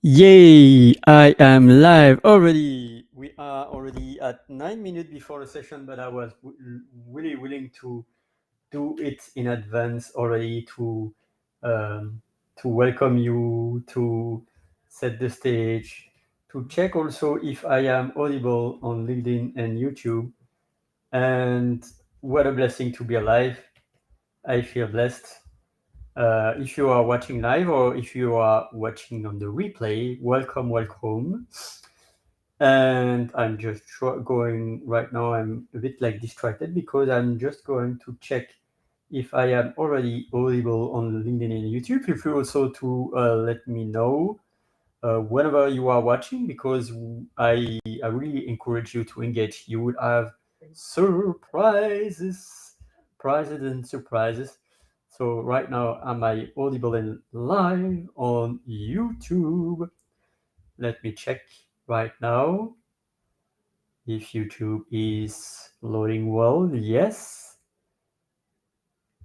Yay! I am live already. We are already at 9 minutes before the session, but I was really willing to do it in advance already um, to welcome you, to set the stage, to check also if I am audible on LinkedIn and YouTube. And what a blessing to be alive. I feel blessed. If you are watching live or if you are watching on the replay, welcome, welcome. And I'm just going right now. I'm a bit like distracted because I'm just going to check if I am already audible on LinkedIn and YouTube. Feel free also to let me know whenever you are watching because I really encourage you to engage. You would have prizes and surprises. So right now, am I audible and live on YouTube? Let me check right now if YouTube is loading well. Yes,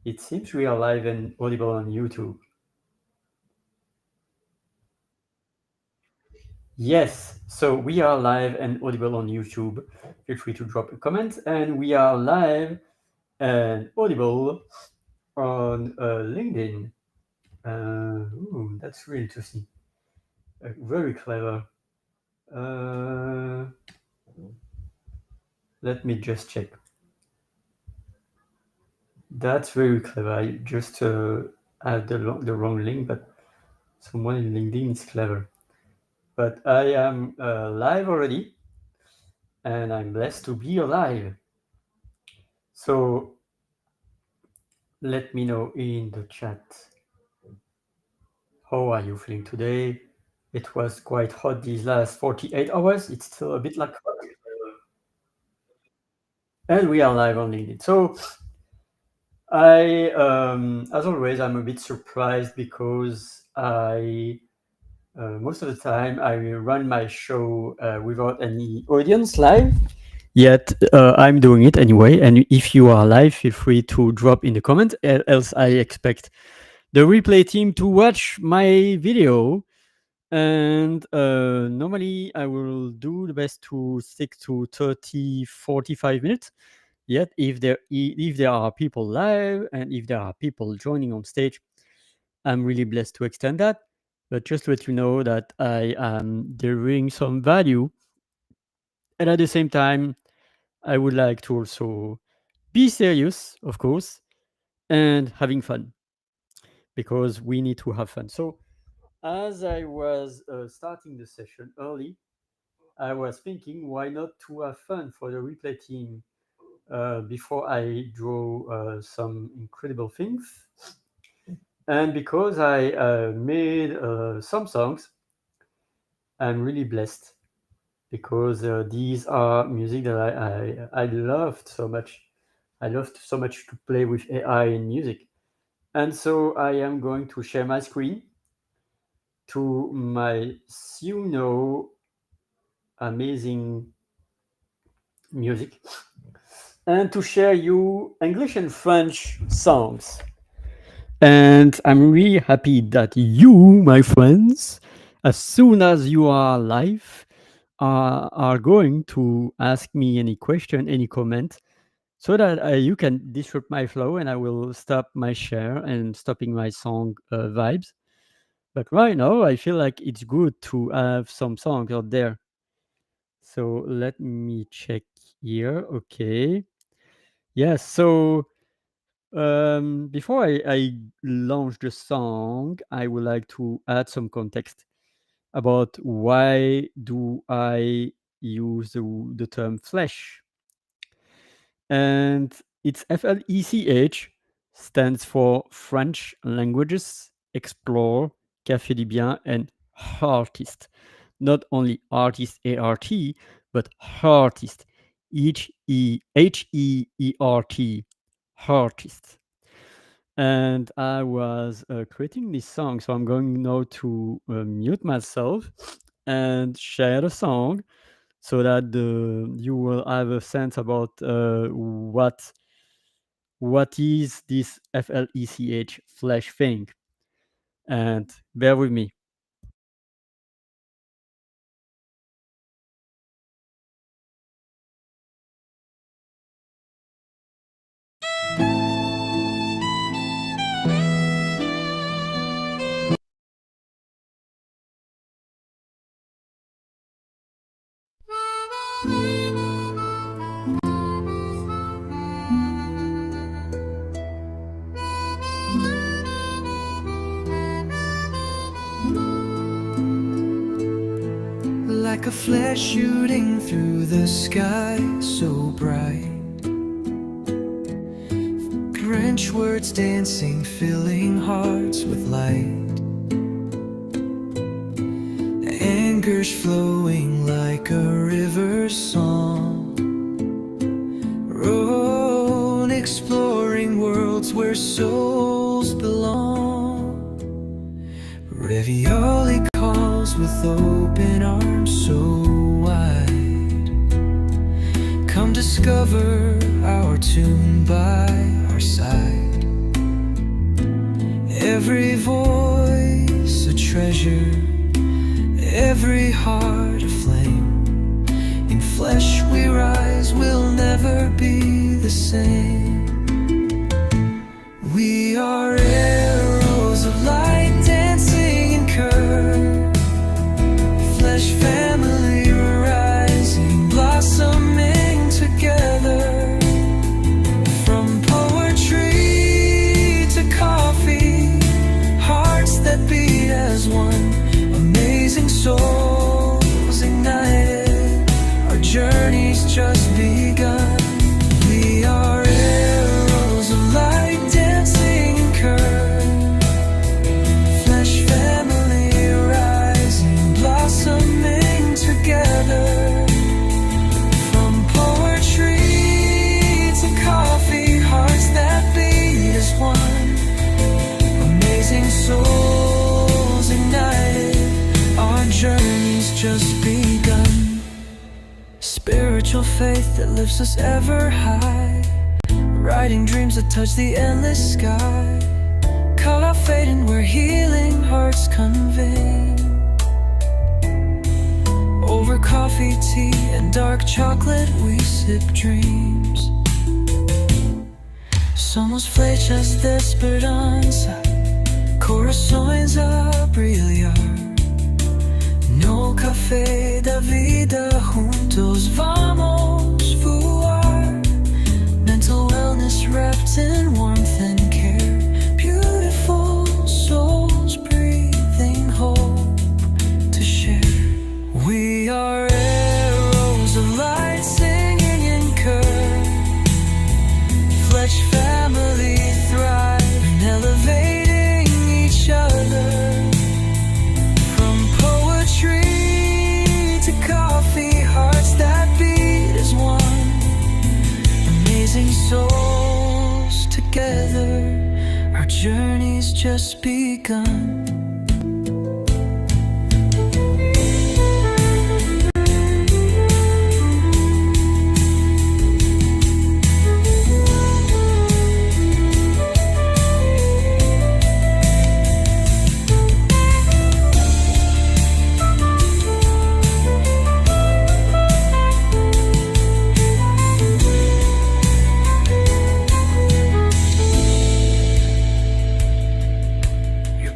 it seems we are live and audible on YouTube. Yes, so we are live and audible on YouTube. Feel free to drop a comment, and we are live and audible on LinkedIn. That's really interesting. Very clever. Let me just check. That's very clever. I just have the wrong link, but someone in LinkedIn is clever. But I am live already, and I'm blessed to be alive. So let me know in the chat. How are you feeling today? It was quite hot these last 48 hours. It's still a bit like hot. And we are live on LinkedIn. So as always, I'm a bit surprised because most of the time I run my show without any audience live. Yet I'm doing it anyway. And if you are live, feel free to drop in the comment. Else, I expect the replay team to watch my video. And normally, I will do the best to stick to 30, 45 minutes. Yet, if there are people live and if there are people joining on stage, I'm really blessed to extend that. But just to let you know that I am delivering some value, and at the same time, I would like to also be serious, of course, and having fun because we need to have fun. So, as I was starting the session early, I was thinking, why not to have fun for the replay team before I draw some incredible things? And because I made some songs, I'm really blessed because these are music that I loved so much. I loved so much to play with AI in music. And so I am going to share my screen to my amazing music and to share you English and French songs. And I'm really happy that you, my friends, as soon as you are live, are going to ask me any question, any comment, so that you can disrupt my flow and I will stop my share and stopping my song vibes. But right now, I feel like it's good to have some songs out there. So let me check here. Okay. Yes. So before I launch the song, I would like to add some context about why do I use the term flesh. And it's FLECH stands for French Languages Explore, Café du Bien, and Artist. Not only artist ART, but artist HEERT, artist. And I was creating this song, so I'm going now to mute myself and share the song so that you will have a sense about what is this FLECH flash thing. And bear with me. like a flare shooting through the sky so bright. French words dancing, filling hearts with light. Anger's flowing like a river song. Road exploring worlds where souls belong. Ravioli calls with open arms so wide. Come discover our tune by our side. Every voice a treasure, every heart aflame. In flesh we rise, we'll never be the same. We are arrows of light dancing in curve. Flesh family rising, blossoming together. From poetry to coffee, hearts that beat as one. Amazing souls ignited, our journey's just begun. We are arrows of light dancing in curve. Flesh family rising, blossoming together. From poetry to coffee, hearts that beat as one. Amazing souls ignited, our journey's just begun. Spiritual faith that lifts us ever high, writing dreams that touch the endless sky. Color fading where healing hearts convey. Over coffee, tea, and dark chocolate we sip dreams. Somos flechas de esperanza, corações a brilhar. No café da vida juntos vamos voar. Mental wellness wrapped in warmth and care. Beautiful souls breathing hope to share. We are arrows of light singing in chord. Flesh family thrive in elevating each other. From poetry to coffee, hearts that beat as one. Amazing souls together, our journey's just begun.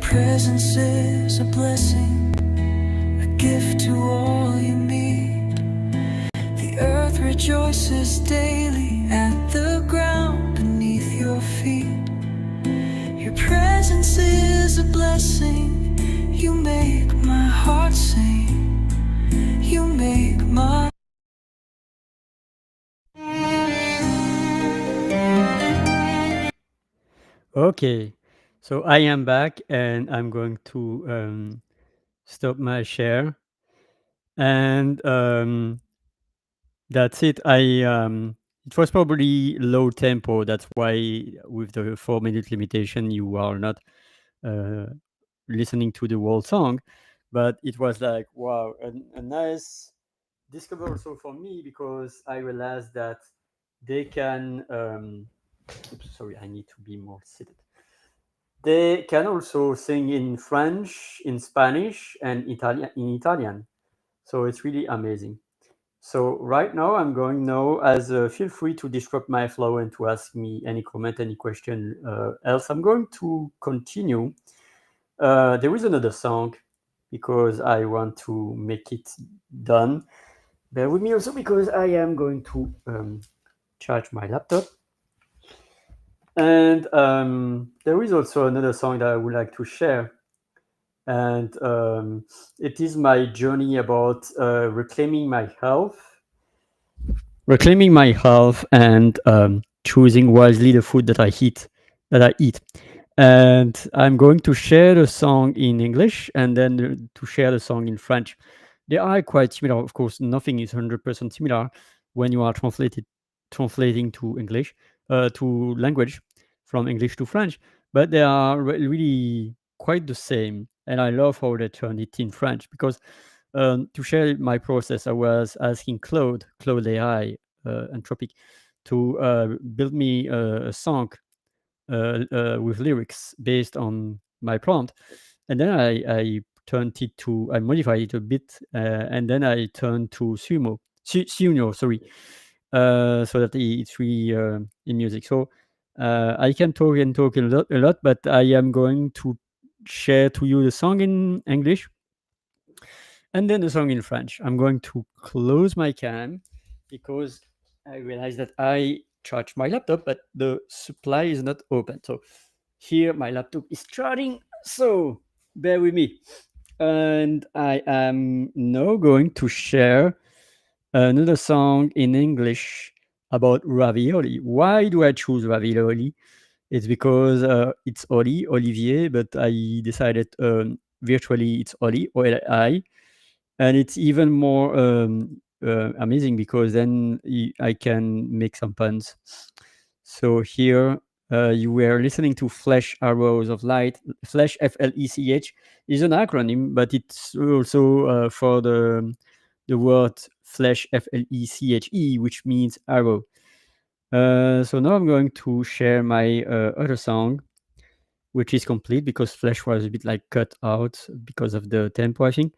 Presence is a blessing, a gift to all you meet. The earth rejoices daily at the ground beneath your feet. Your presence is a blessing, you make my heart sing. You make my Okay, so I am back and I'm going to stop my share. And that's it. It was probably low tempo. That's why with the 4-minute limitation, you are not uh, listening to the whole song. But it was like, wow, a nice discover also for me, because I realized that they can oops, sorry, I need to be more seated. They can also sing in French, in Spanish, and Italian. So it's really amazing. So right now I'm going now, as feel free to disrupt my flow and to ask me any comment, any question. Else I'm going to continue. There is another song, because I want to make it done. Bear with me also, because I am going to charge my laptop. And there is also another song that I would like to share. and it is my journey about reclaiming my health, and choosing wisely the food that I eat. And I'm going to share the song in English and then to share the song in French. They are quite similar, of course. Nothing is 100% similar when you are translating to English, to language, from English to French, but they are really quite the same. And I love how they turned it in French, because to share my process, I was asking Claude AI, Anthropic, to build me a song with lyrics based on my prompt, and then I modified it a bit, and then I turned to Suno, sorry, so that it's really in music. So I can talk a lot, but I am going to share to you the song in English and then the song in French. I'm going to close my cam because I realized that I charged my laptop, but the supply is not open. So here my laptop is charging, so bear with me. And I am now going to share another song in English about ravioli. Why do I choose ravioli? It's because it's Olivier, but I decided virtually it's Oli, and it's even more amazing because then I can make some puns. So here you were listening to Flesh Arrows of Light. Flesh, FLECH, is an acronym, but it's also for the word flesh, FLECHE, which means arrow. So now I'm going to share my other song, which is complete because Flesh was a bit like cut out because of the tempo, I think.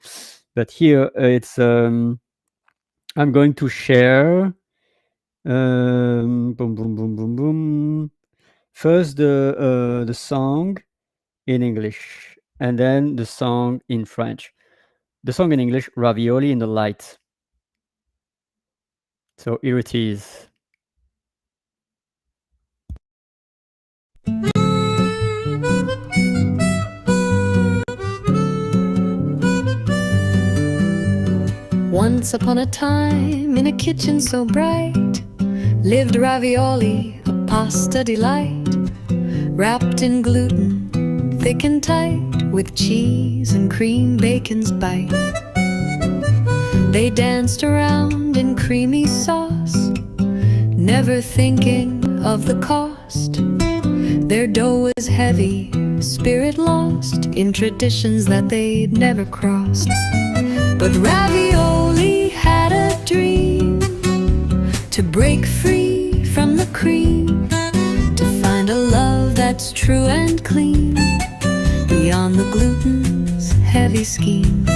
But here it's I'm going to share boom boom boom boom boom. First the song in English and then the song in French. The song in English, Ravioli in the Light. So here it is. Once upon a time, in a kitchen so bright, lived ravioli, a pasta delight, wrapped in gluten, thick and tight, with cheese and cream bacon's bite. They danced around in creamy sauce, never thinking of the cost. Their dough was heavy, spirit lost, in traditions that they'd never crossed. But ravioli had a dream, to break free from the cream, to find a love that's true and clean, beyond the gluten's heavy scheme.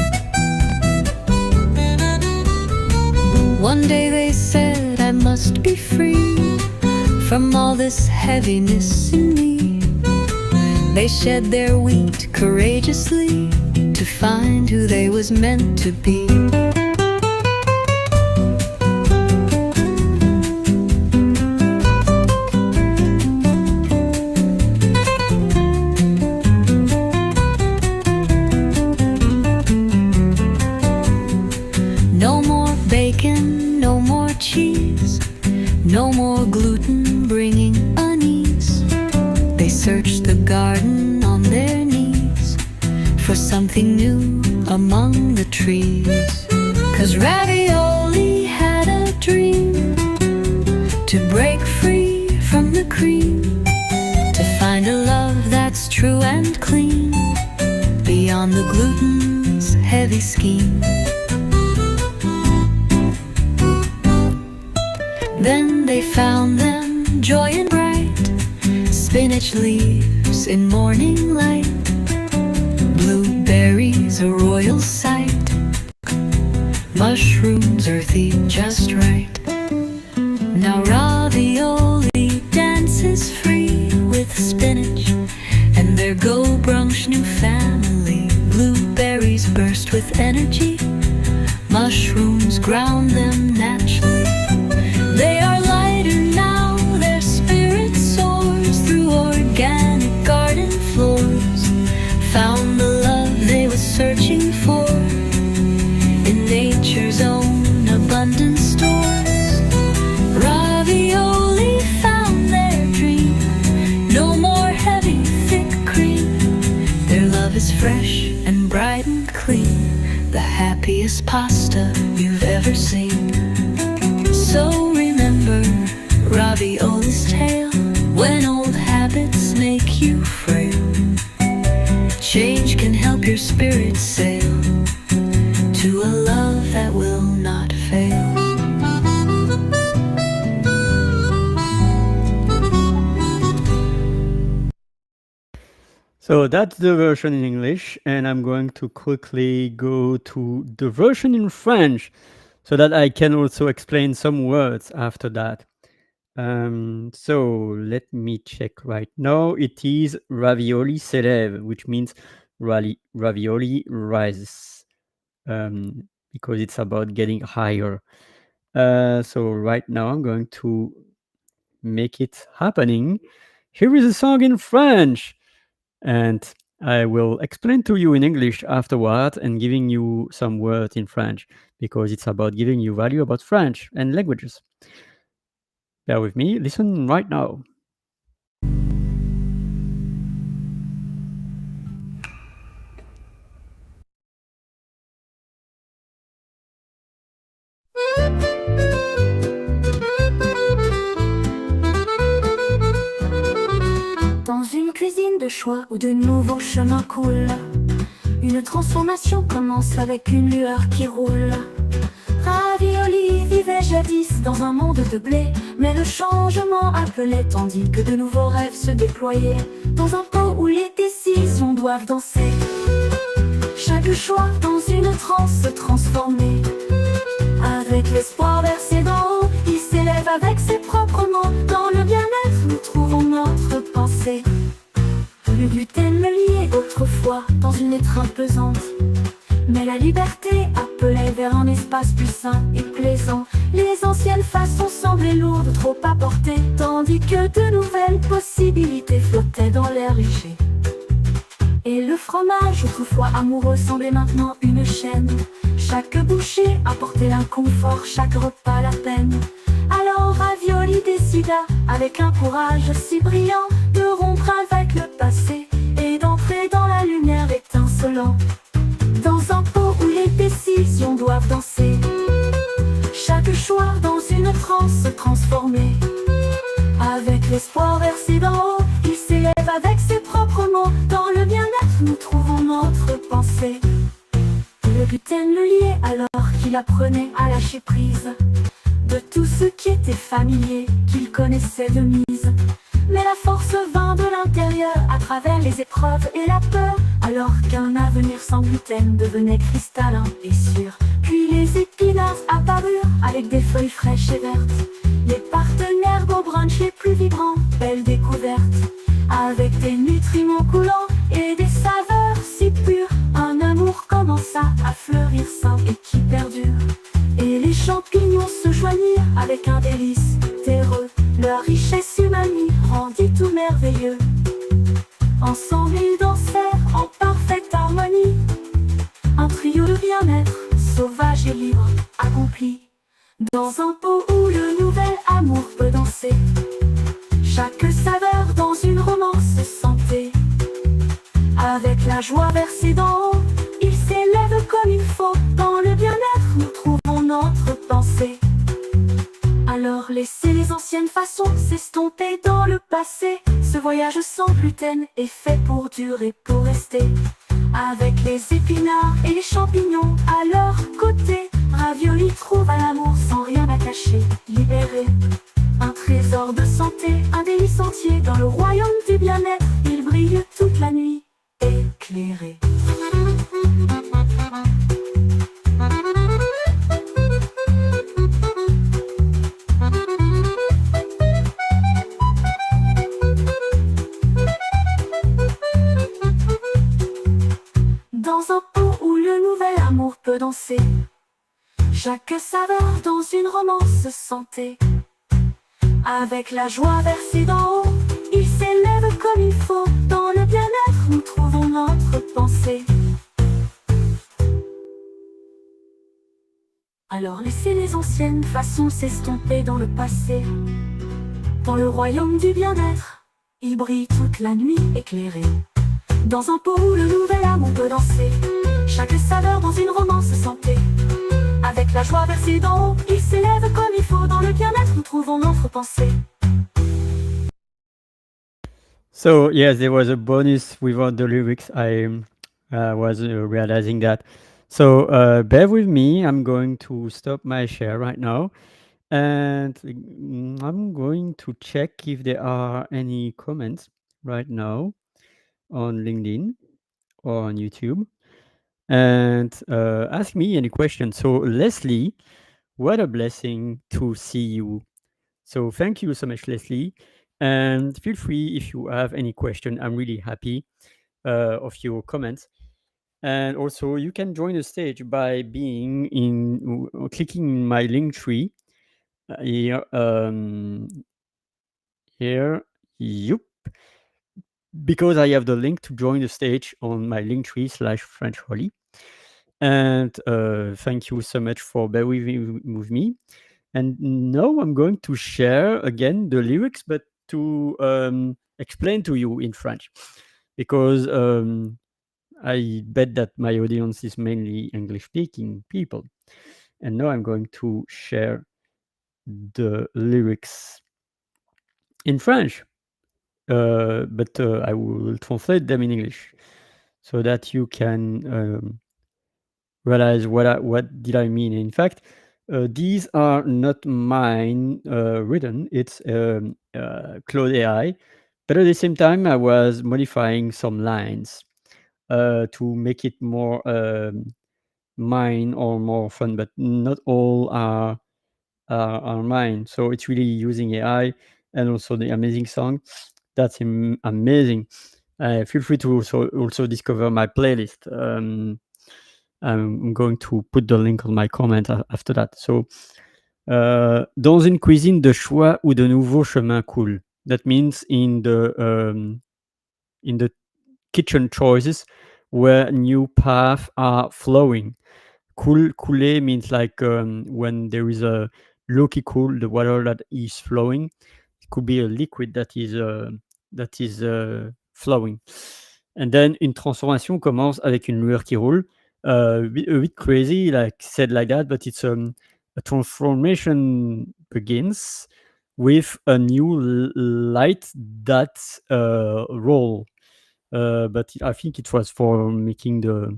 One day they said, I must be free from all this heaviness in me. They shed their wheat courageously to find who they was meant to be. No more bacon, no more cheese, no more gluten bringing unease. They searched the garden on their knees for something new among the trees. 'Cause ravioli had a dream, to break free from the cream, to find a love that's true and clean, beyond the gluten's heavy scheme. Then they found them joy and bright, spinach leaves in morning light, blueberries a royal sight, mushrooms earthy just right. Now ravioli dances free with spinach, and their go brunch new family. Blueberries burst with energy, mushrooms ground them naturally. They are lighter now, their spirit soars through organic garden floors, found the love they crappiest pasta you've ever seen. So remember ravioli's tale, when old habits make you frail. Change can help your spirit sail to a love that will not fail. So that's the version in English, and I'm going to quickly go to the version in French so that I can also explain some words after that. So let me check right now. It is ravioli s'élève, which means ravioli rises, because it's about getting higher. So right now I'm going to make it happening. Here is a song in French, and I will explain to you in English afterward and giving you some words in French, because it's about giving you value about French and languages. Bear with me, listen right now. Dans une cuisine de choix où de nouveaux chemins coulent, une transformation commence avec une lueur qui roule. Ravioli vivait jadis dans un monde de blé, mais le changement appelait tandis que de nouveaux rêves se déployaient. Dans un pot où les décisions doivent danser, chaque choix dans une transe se transformer. Avec l'espoir versé d'en haut, il s'élève avec ses propres mots. Dans le bien-être, nous trouvons notre pensée. Le gluten me liait autrefois dans une étreinte pesante, mais la liberté appelait vers un espace plus sain et plaisant. Les anciennes façons semblaient lourdes, trop à porter, tandis que de nouvelles possibilités flottaient dans l'air léger. Et le fromage, autrefois amoureux, semblait maintenant une chaîne. Chaque bouchée apportait l'inconfort, chaque repas la peine. Alors ravioli décida, avec un courage si brillant, de rompre avec le passé et d'entrer dans la lumière étincelant. Dans un pot où les décisions doivent danser, chaque choix dans une transe se transformer. Avec l'espoir versé d'en haut, il s'élève avec ses propres mots. Dans le bien-être, nous trouvons notre pensée. Le gluten le liait alors qu'il apprenait à lâcher prise de tout ce qui était familier, qu'il connaissait de mise. Mais la force vint de l'intérieur à travers les épreuves et la peur, alors qu'un avenir sans gluten devenait cristallin et sûr. Puis les épinards apparurent avec des feuilles fraîches et vertes, les partenaires beau brunch les plus vibrants, belle découverte. Avec des nutriments coulants et des saveurs si pures, un amour commença à fleurir sain et qui perdure. Et les champignons se joignirent avec un délice terreux, leur richesse humaine rendit tout merveilleux. Ensemble ils dansèrent en parfaite harmonie, un trio de bien-être, sauvage et libre, accompli. Dans un pot où le nouvel amour peut danser, chaque saveur dans une romance santé. Avec la joie versée d'en haut, il s'élève comme il faut. Dans le bien-être, nous trouvons notre pensée. Alors laissez les anciennes façons s'estomper dans le passé. Ce voyage sans gluten est fait pour durer, pour rester. Avec les épinards et les champignons à leur côté, ravioli trouve à l'amour sans rien à cacher, libéré. Un trésor de santé, un délice entier dans le royaume du bien-être. Il brille toute la nuit, éclairé. Dans un pot où le nouvel amour peut danser, chaque saveur dans une romance santé. Avec la joie versée d'en haut, il s'élève comme il faut. Dans le bien-être, nous trouvons notre pensée. Alors laissez les anciennes façons s'estomper dans le passé. Dans le royaume du bien-être, il brille toute la nuit éclairé. Dans un pot où le nouvel amour peut danser, chaque saveur dans une romance santé. Avec la joie versée d'en haut, il s'élève comme il faut. Dans le bien-être, nous trouvons notre pensée. So yes, there was a bonus without the lyrics. I was realizing that. So bear with me. I'm going to stop my share right now, and I'm going to check if there are any comments right now on LinkedIn or on YouTube, and ask me any questions. So Leslie, what a blessing to see you. So thank you so much, Leslie. And feel free if you have any question. I'm really happy of your comments. And also, you can join the stage by being in clicking my link tree here. Here, yup, because I have the link to join the stage on my link tree /FrenchHolly. And thank you so much for bear with me. And now I'm going to share again the lyrics, but to explain to you in French, because I bet that my audience is mainly English-speaking people. And now I'm going to share the lyrics in French, but I will translate them in English so that you can realize what did I mean. In fact, these are not mine written. It's Claude AI, but at the same time, I was modifying some lines to make it more mine or more fun. But not all are mine. So it's really using AI, and also the amazing song. That's amazing. Feel free to also discover my playlist. I'm going to put the link on my comment after that. So, dans une cuisine de choix où de nouveaux chemins coulent. That means in the kitchen choices where new paths are flowing. Couler means like when there is a low-key cool, the water that is flowing. It could be a liquid that is flowing. And then une transformation commence avec une lueur qui roule. A bit crazy, like said like that, but it's a transformation begins with a new light that roll. But I think it was for making the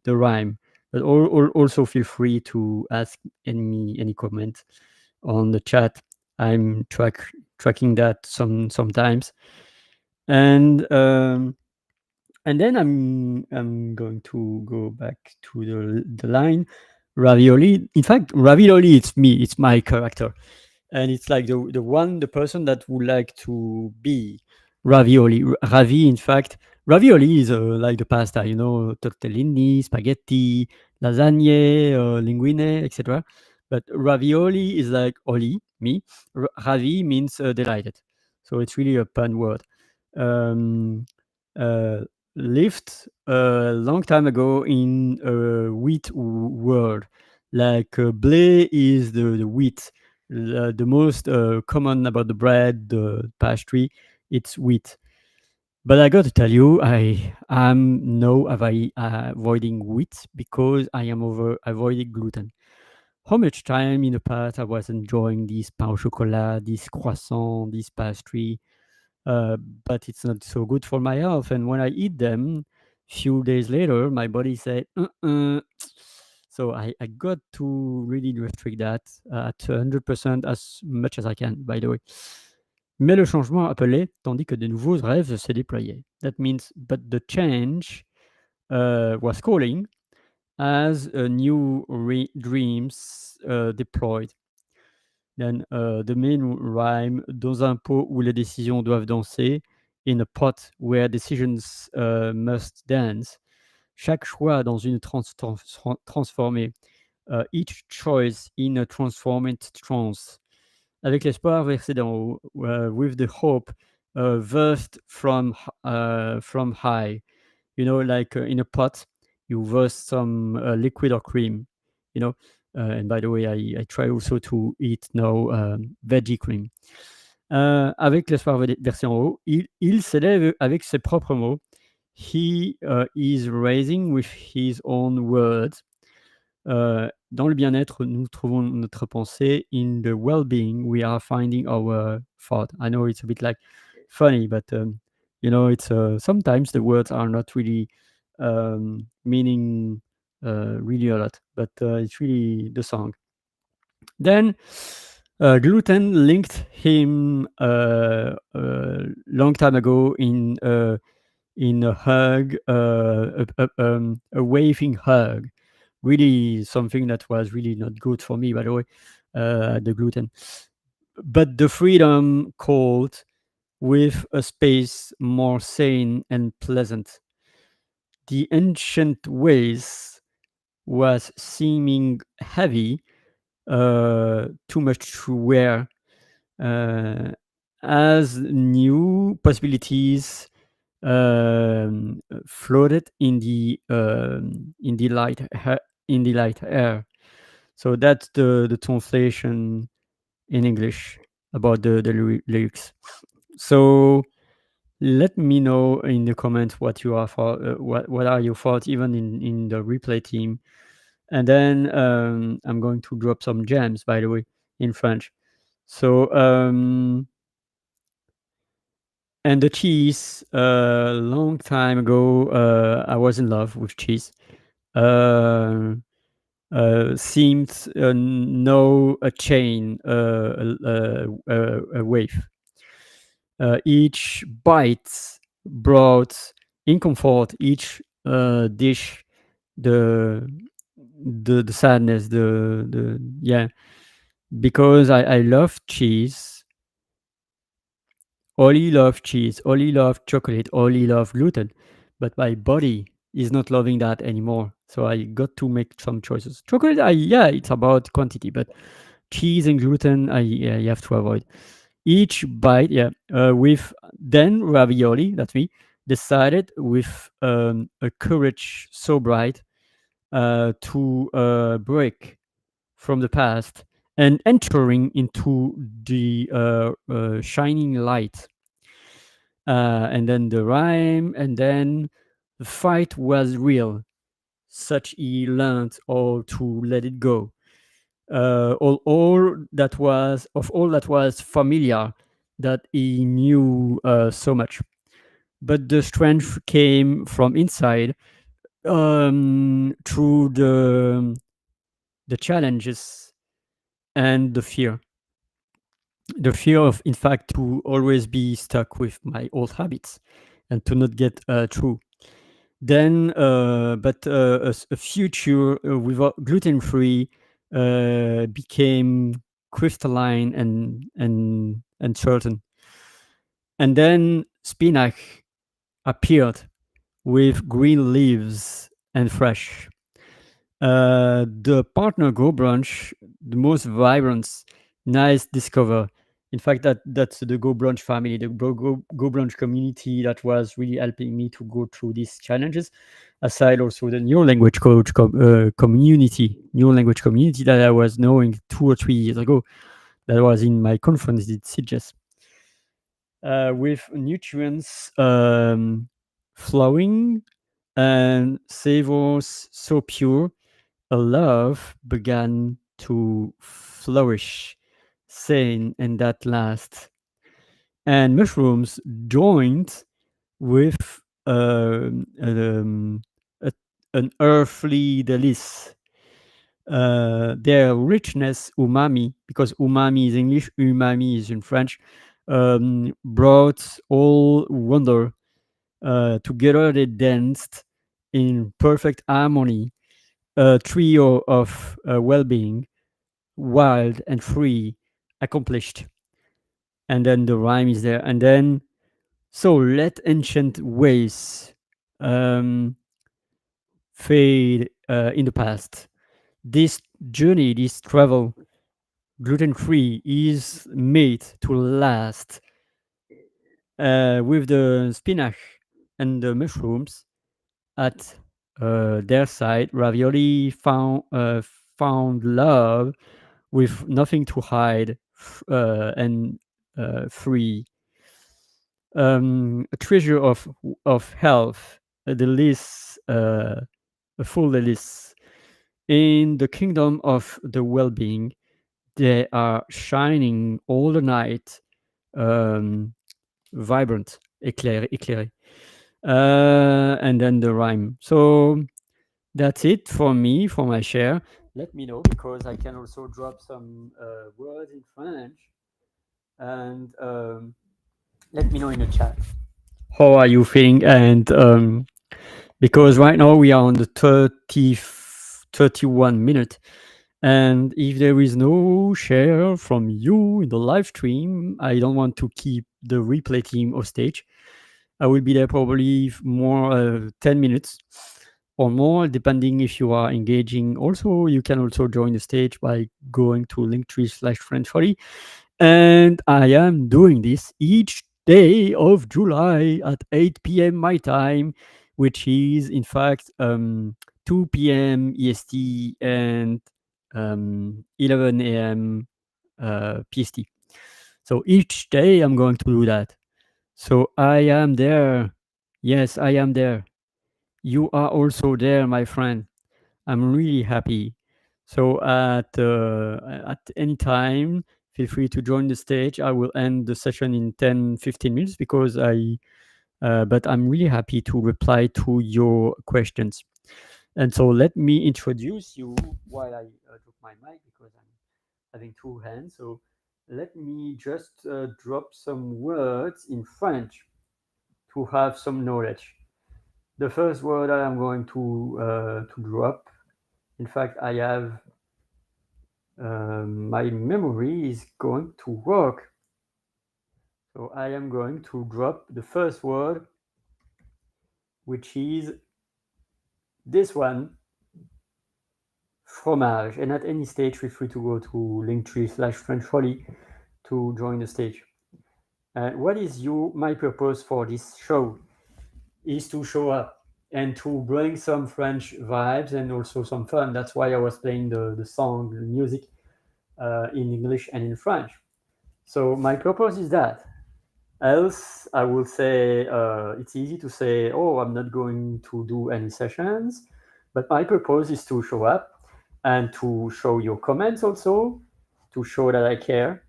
rhyme. But also feel free to ask any comment on the chat. I'm tracking that sometimes. And then I'm going to go back to the line ravioli. In fact, ravioli, it's me, it's my character, and it's like the person that would like to be ravioli. Ravi, in fact, ravioli is like the pasta, tortellini, spaghetti, lasagne, linguine, etc. But ravioli is like oli, me. Ravi means delighted, so it's really a pun word. Uh, lived a long time ago in a wheat world. Like blé is the wheat, the most common about the bread, the pastry. It's wheat. But I got to tell you, I am now avoiding wheat because I am avoiding gluten. How much time in the past I was enjoying this pain au chocolat, this croissant, this pastry, but it's not so good for my health. And when I eat them, few days later, my body said, So I got to really restrict that at 100% as much as I can, by the way. Mais le changement appelait, tandis que de nouveaux rêves se déployaient. That means, but the change was calling as new dreams deployed. Then the main rhyme, dans un pot où les décisions doivent danser, in a pot where decisions must dance. Chaque choix dans une transformée. Each choice in a transformed trance. Avec l'espoir versé d'en haut, with the hope versed from high. Like in a pot, you verse some liquid or cream, and by the way, I try also to eat now veggie cream. Avec l'espoir versé en haut, il s'élève avec ses propres mots. he is raising with his own words. Dans le bien-être, nous trouvons notre pensée. In the well-being, we are finding our thought. I know it's a bit like funny, but it's sometimes the words are not really meaning really a lot, but it's really the song. Then gluten linked him a long time ago in a hug, a waving hug. Really something that was really not good for me, by the way, the gluten. But the freedom called with a space more sane and pleasant. The ancient ways was seeming heavy, too much to wear, uh, as new possibilities floated in the in the light air. So that's the translation in English about the lyrics. So let me know in the comments what you are for, what are your thoughts, even in the replay team. And then I'm going to drop some gems, by the way, in French. So and the cheese, a long time ago, I was in love with cheese. Uh, Seemed no a chain, a wave. Each bite brought in comfort. Each dish, the the sadness, the yeah. Because I love cheese. Oli love cheese. Oli love chocolate. Oli love gluten. But my body is not loving that anymore. So I got to make some choices. Chocolate, yeah, it's about quantity, but cheese and gluten, I have to avoid. Each bite, yeah, with then ravioli, that's me, decided with a courage so bright to break from the past and entering into the shining light. And then the rhyme, and then the fight was real. Such he learned all to let it go. All that was of all that was familiar, that he knew so much. But the strength came from inside, through the challenges and the fear. The fear of, in fact, to always be stuck with my old habits and to not get through. Then, but a future without gluten-free became crystalline and certain. And then spinach appeared with green leaves and fresh. The partner Go Brunch, the most vibrant, nice discover. In fact, that's the Go Brunch family, the Go Brunch community that was really helping me to go through these challenges. Aside also the new language coach community, new language community that I was knowing 2 or 3 years ago, that was in my conference at Sitges. With nutrients flowing and savors so pure, a love began to flourish, sane and that last. And mushrooms joined with a, an earthly delice. Their richness, umami, because umami is English, umami is in French, brought all wonder. Together they danced in perfect harmony, a trio of well-being, wild and free, accomplished. And then the rhyme is there. And then, so let ancient ways um, fade in the past. This journey, this travel, gluten-free, is made to last. With the spinach and the mushrooms at their side, ravioli found love with nothing to hide, and free. A treasure of health the list, a full list. In the kingdom of the well-being, they are shining all the night, um, vibrant, éclairé. And then the rhyme. So that's it for me, for my share. Let me know because I can also drop some words in French, and let me know in the chat. How are you feeling? And because right now we are on the 31 minute, and if there is no share from you in the live stream, I don't want to keep the replay team hostage. I will be there probably more 10 minutes or more, depending if you are engaging. Also, you can also join the stage by going to linktree/French40. And I am doing this each day of July at 8 p.m. my time, which is in fact 2 p.m. EST and 11 a.m. PST. So each day I'm going to do that. So I am there. Yes, I am there. You are also there, my friend. I'm really happy. So at any time, feel free to join the stage. I will end the session in 10, 15 minutes because but I'm really happy to reply to your questions. And so let me introduce you while I drop my mic because I'm having two hands. So let me just drop some words in French to have some knowledge. The first word I am going to drop. In fact, I have my memory is going to work. So I am going to drop the first word, which is this one, fromage. And at any stage, feel free to go to linktree/French40 to join the stage. What is my purpose for this show? Is to show up and to bring some French vibes and also some fun. That's why I was playing the song, the music in English and in French. So my purpose is that. Else, I will say it's easy to say, oh, I'm not going to do any sessions. But my purpose is to show up and to show your comments also, to show that I care,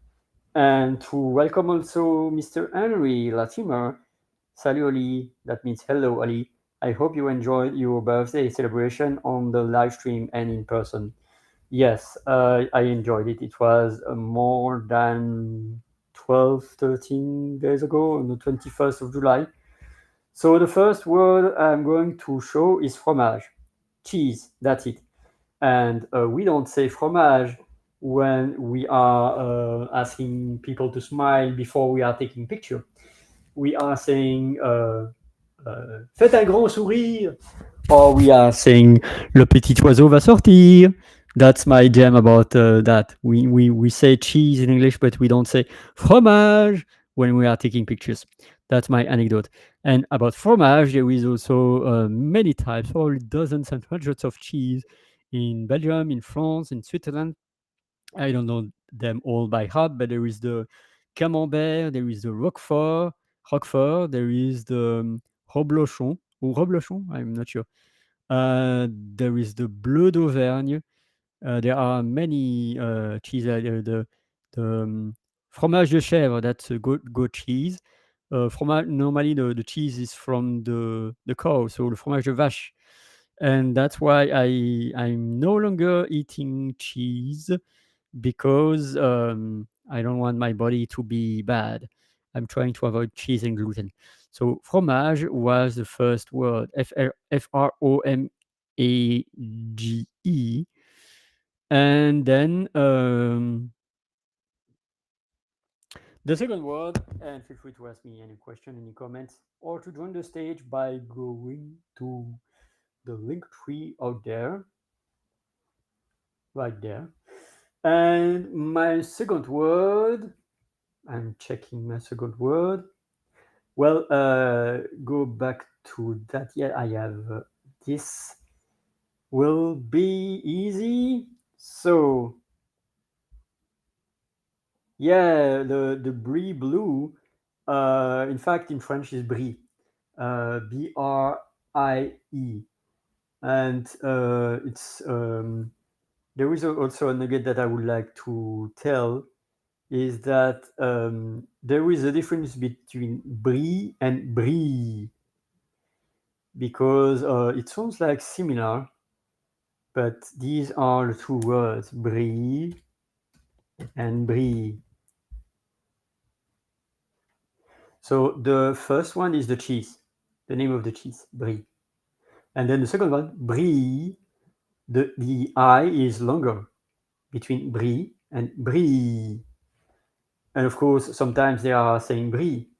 and to welcome also Mr. Henry Latimer. Salut Oli, that means hello Oli. I hope you enjoyed your birthday celebration on the live stream and in person. Yes, I enjoyed it. It was more than 12, 13 days ago on the 21st of July. So the first word I'm going to show is fromage, cheese, that's it. And we don't say fromage when we are asking people to smile before we are taking picture. We are saying faites un grand sourire, or we are saying le petit oiseau va sortir. That's my jam about that. We say cheese in English, but we don't say fromage when we are taking pictures. That's my anecdote. And about fromage, there is also many types, probably dozens and hundreds of cheese in Belgium, in France, in Switzerland. I don't know them all by heart, but there is the Camembert, there is the Roquefort, there is the Reblochon, or Reblochon, I'm not sure. There is the Bleu d'Auvergne. There are many cheese. The fromage de chèvre, that's a goat cheese. Fromage, normally the cheese is from the cow, so the fromage de vache. And that's why I'm no longer eating cheese because I don't want my body to be bad. I'm trying to avoid cheese and gluten. So fromage was the first word, Fromage. And then the second word, and feel free to ask me any question, any comments, or to join the stage by going to the link tree out there, right there. And my second word, I'm checking my second word. Well, go back to that. Yeah, I have this will be easy. So yeah, the brie blue, in fact, in French is brie, BRIE. IE. And it's there is also a nugget that I would like to tell is that there is a difference between brie and brie because it sounds like similar, but these are the two words, brie and brie. So the first one is the cheese, the name of the cheese, brie. And then the second one, brie, the I is longer between brie and brie. And of course, sometimes they are saying brie,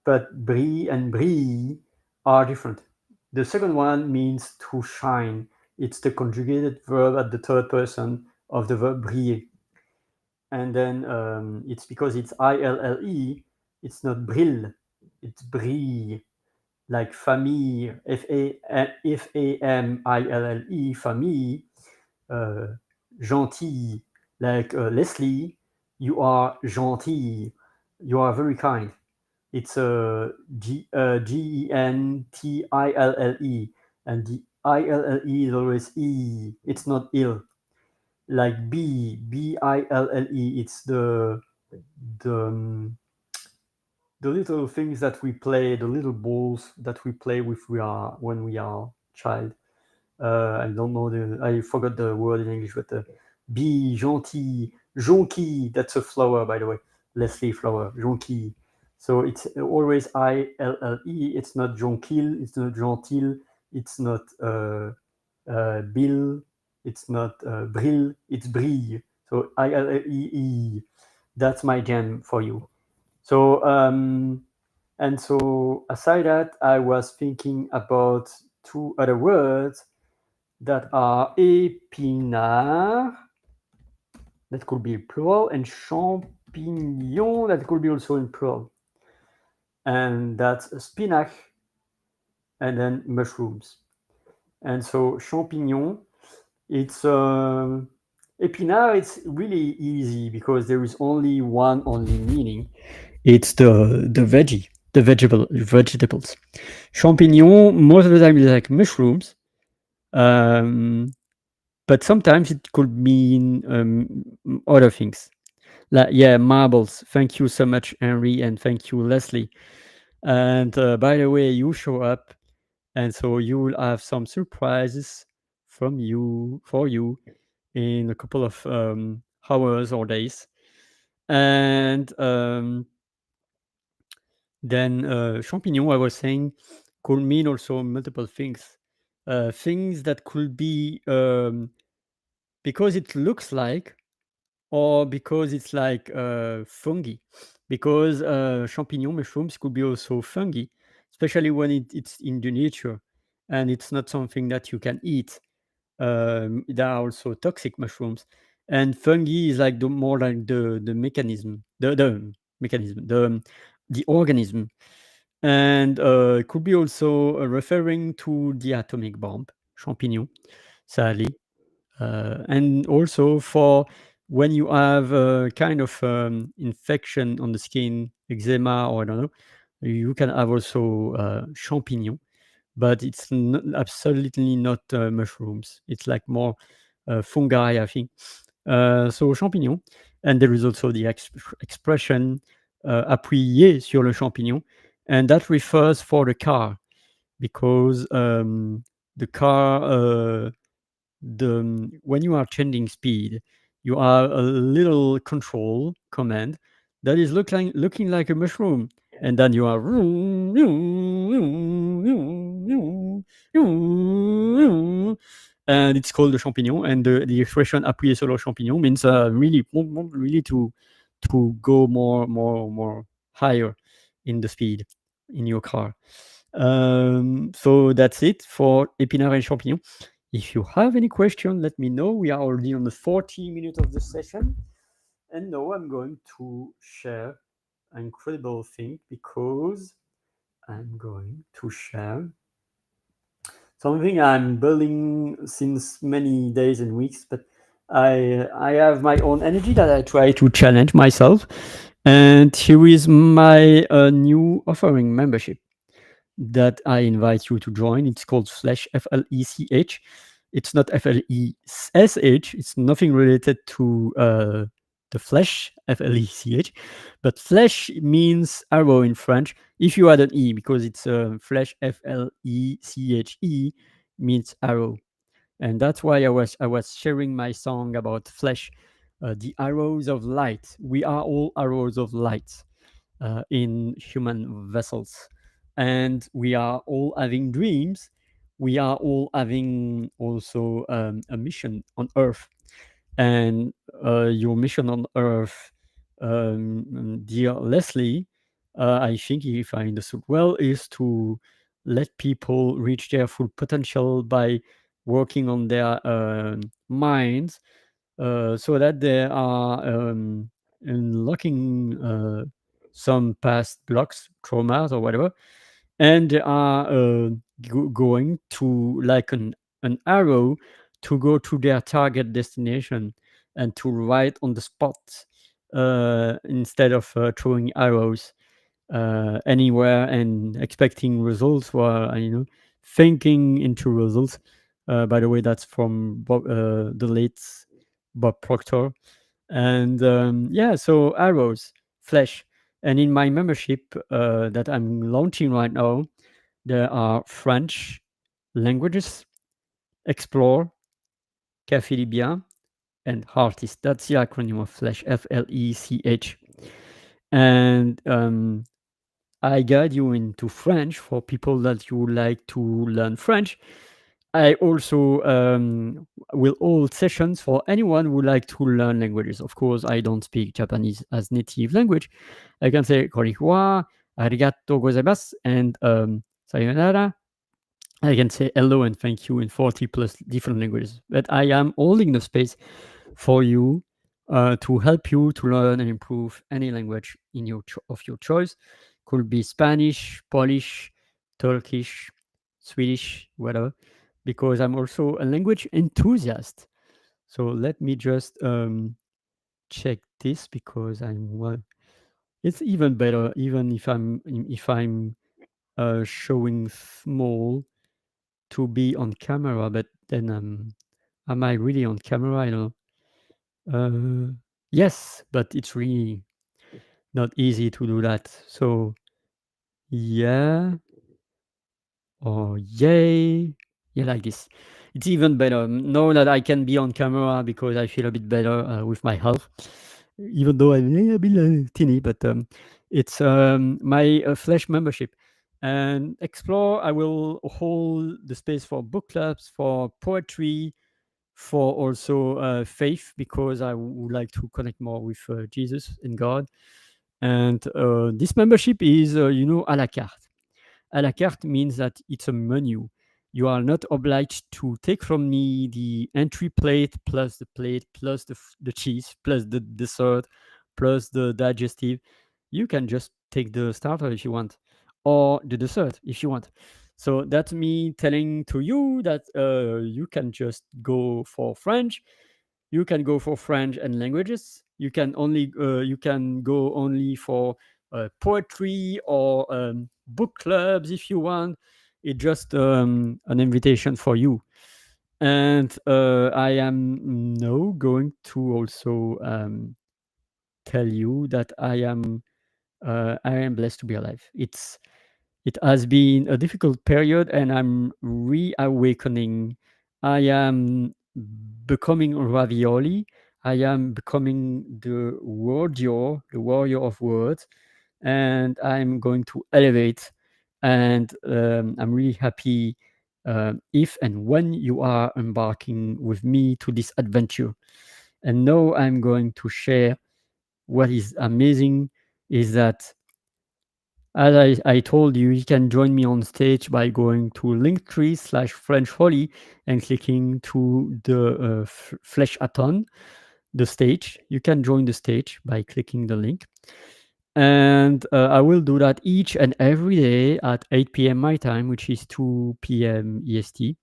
but brie and brie are different. The second one means to shine. It's the conjugated verb at the third person of the verb briller. And then it's because it's ILLE, it's not brille, it's brille. Like famille, Famille, famille, gentil, like Leslie, you are gentil, you are very kind. It's GENTILLE, and the ILLE is always E, it's not ill. Like BILLE, it's the the little things that we play, the little balls that we play with when we are child. I don't know I forgot the word in English, but be gentil, jonquille. That's a flower, by the way, Leslie flower, jonquille. So it's always ILLE. It's not jonquille. It's not gentil. It's not bill. It's not brill. It's brille. So ILLE. That's my jam for you. So and so aside that, I was thinking about two other words that are épinard, that could be plural, and champignon, that could be also in plural. And that's spinach and then mushrooms. And so champignon, it's épinard, it's really easy because there is only meaning. It's the veggie, the vegetables. Champignon, most of the time, is like mushrooms. But sometimes it could mean other things. Like, yeah, marbles. Thank you so much, Henry, and thank you, Leslie. And by the way, you show up, and so you will have some surprises for you in a couple of hours or days. And then champignon, I was saying, could mean also multiple things. Things that could be because it looks like, or because it's like fungi. Because champignon mushrooms could be also fungi, especially when it's in the nature and it's not something that you can eat. There are also toxic mushrooms, and fungi is like more like the mechanism, the mechanism, the organism, and it could be also referring to the atomic bomb, champignon, sadly. And also for when you have a kind of infection on the skin, eczema, or I don't know, you can have also champignon, but it's absolutely not mushrooms. It's like more fungi, I think. So champignon, and there is also the expression appuyer sur le champignon, and that refers for the car, because the car, when you are changing speed, you have a little control command that is looking like a mushroom, and then you are, and it's called the champignon. And the expression appuyer sur le champignon means really to go more higher in the speed in your car. So that's it for épinard and champignon. If you have any question, let me know. We are already on the 40 minutes of the session. And now I'm going to share an incredible thing, because I'm going to share something I'm building since many days and weeks, but I have my own energy that I try to challenge myself. And here is my new offering membership. that I invite you to join. It's called Flech, FLECH. It's not FLESH. It's nothing related to the flesh, FLECH. But flesh means arrow in French. If you add an E, because it's Flech, FLECHE, means arrow. And that's why I was sharing my song about flesh, the arrows of light. We are all arrows of light in human vessels, and we are all having dreams. We are all having also a mission on Earth, and your mission on Earth, dear Leslie, I think if I understood well, is to let people reach their full potential by working on their minds, so that they are unlocking some past blocks, traumas, or whatever, and they are going to like an arrow to go to their target destination and to write on the spot, instead of throwing arrows anywhere and expecting results, or thinking into results. By the way, that's from the late Bob Proctor. And yeah, so arrows, flesh. And in my membership that I'm launching right now, there are French languages, explore, café libyen, and artist. That's the acronym of flesh, FLECH. And I guide you into French for people that you would like to learn French. I also will hold sessions for anyone who would like to learn languages. Of course, I don't speak Japanese as native language. I can say konnichiwa, arigato gozaimasu, and sayonara. I can say hello and thank you in 40 plus different languages. But I am holding the space for you to help you to learn and improve any language of your choice. Could be Spanish, Polish, Turkish, Swedish, whatever, because I'm also a language enthusiast. So let me just check this, because it's even better even if I'm showing small to be on camera, but then am I really on camera? I don't know. Yes, but it's really not easy to do that. So yeah, or yay, yeah, like this. It's even better. Know that I can be on camera because I feel a bit better with my health, even though I'm a bit teeny. But it's my Flesh membership. And explore. I will hold the space for book clubs, for poetry, for also faith, because I would like to connect more with Jesus and God. And this membership is, à la carte. À la carte means that it's a menu. You are not obliged to take from me the entry plate plus the cheese plus the dessert plus the digestive. You can just take the starter if you want, or the dessert if you want. So that's me telling to you that you can just go for French. You can go for French and languages. You can go only for poetry or book clubs if you want. It's just an invitation for you. And I am now going to also tell you that I am blessed to be alive. It has been a difficult period, and I'm reawakening. I am becoming ravioli. I am becoming the warrior of words, and I'm going to elevate. And I'm really happy if and when you are embarking with me to this adventure. And now I'm going to share what is amazing is that, as I told you, you can join me on stage by going to linktree/FrenchHolly and clicking to the FLECHathon, the stage. You can join the stage by clicking the link. And I will do that each and every day at 8 p.m. my time, which is 2 p.m. EST.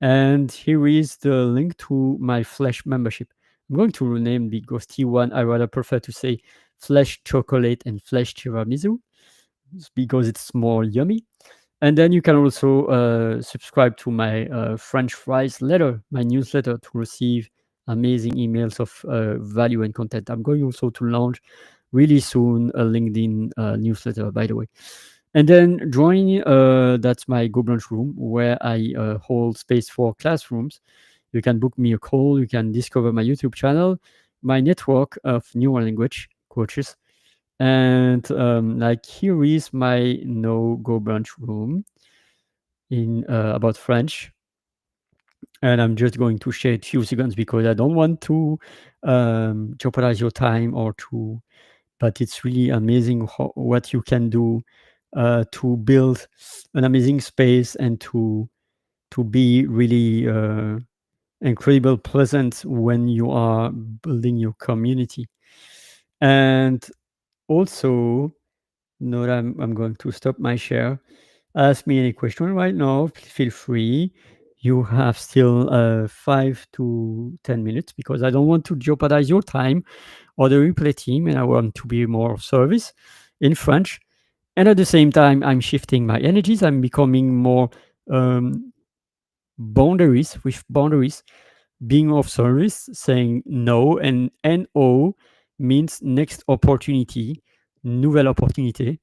And here is the link to my Flesh membership. I'm going to rename the ghosty one. I rather prefer to say Flesh chocolate and Flesh tiramisu, because it's more yummy. And then you can also subscribe to my French fries letter, my newsletter, to receive amazing emails of value and content. I'm going also to launch really soon a LinkedIn newsletter, by the way. And then join that's my Go Brunch room where I hold space for classrooms. You can book me a call. You can discover my YouTube channel, my network of newer language coaches. And like here is my no Go Brunch room in about French. And I'm just going to share a few seconds because I don't want to jeopardize your time or to, but it's really amazing what you can do to build an amazing space and to be really incredible pleasant when you are building your community. And also, no, I'm going to stop my share. Ask me any question right now. Feel free. You have still 5 to 10 minutes because I don't want to jeopardize your time or the replay team, and I want to be more of service in French. And at the same time, I'm shifting my energies. I'm becoming more um, boundaries, being of service, saying no, and NO means next opportunity, nouvelle opportunité,